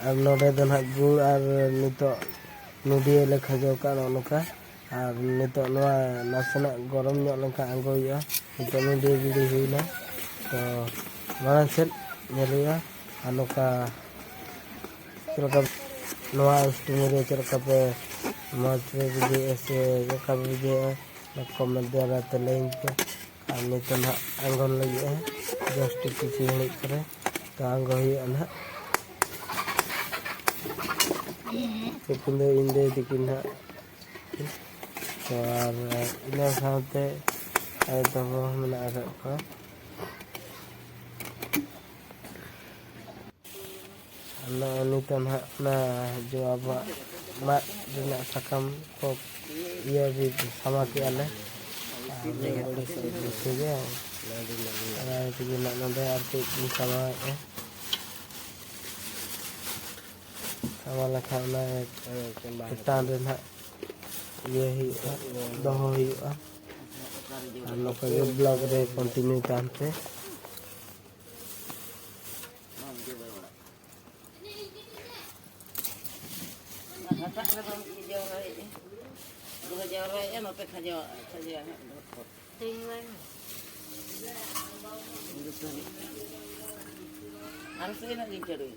আর নড়ে do na gul ar nito nudi le khajo ka noka ar nito noa nasana gorom nyok lengka anggo ya nito nudi bidi huina to marang set nyeriya anoka cerka noa istimere cerka pe matre bidi ese cerka bidi na comment dara te link pe ar nito na anggon lagi just kichi hini kare to anggo hiya na Kepindah indah dikinah, soal ini sampai ada apa mana ada apa? Anak ini tanah na jawab mak dengan sakam kok ia di sama kian ini boleh saja. Ada itu nak nanti arti sama sama lekha na tan ren ha ye hi doho hi ano ka blog re continue tante harus enak dicari.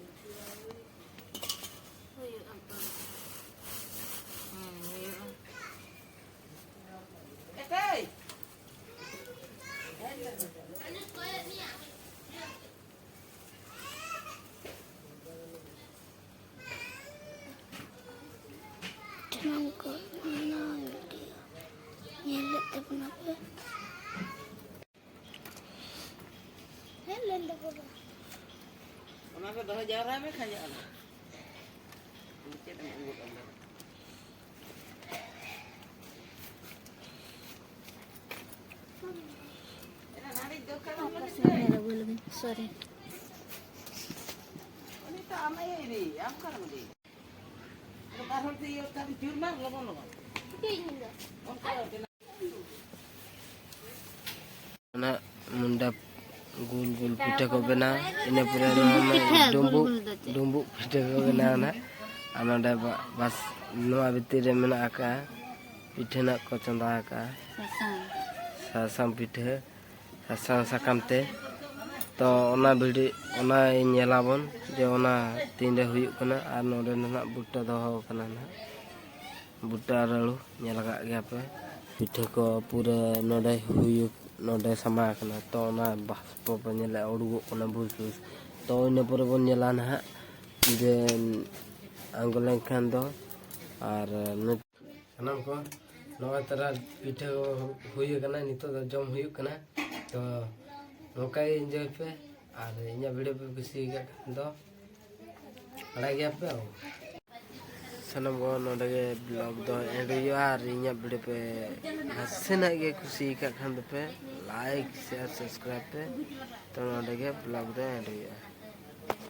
Kenapa dah jarang ni kaya anak? Mungkin ada urut anda. Sorry. Ini tak amai ini, am kan ini. Kalau dia tadi jurang lama. Anak mundap gul pita ko bena ina pura dumbuk pita ko bena na ananda bas noa bitire mena aka pita nak ko chanda aka sasam pita sasam sakamte to ona bidi ona nyelabon je ona tinde huyuk kana ar node na butta doho kana na butta ralu nyelaka ge apa pita ko pura node huyuk node sama kana to na baspo panyela odugo kana bus to ine pore bon nyela na je anggolen khan do ar sanam ko noa tara pita huyuk kana nito do jom huyuk kana to nokai enjoy pe ar inya video pe kusi ga do ada ge pe sanam ko node ge blog do end yo ar inya video pe hasena ge kusi ka khan do pe like share subscribe pe to node ge blog do end yo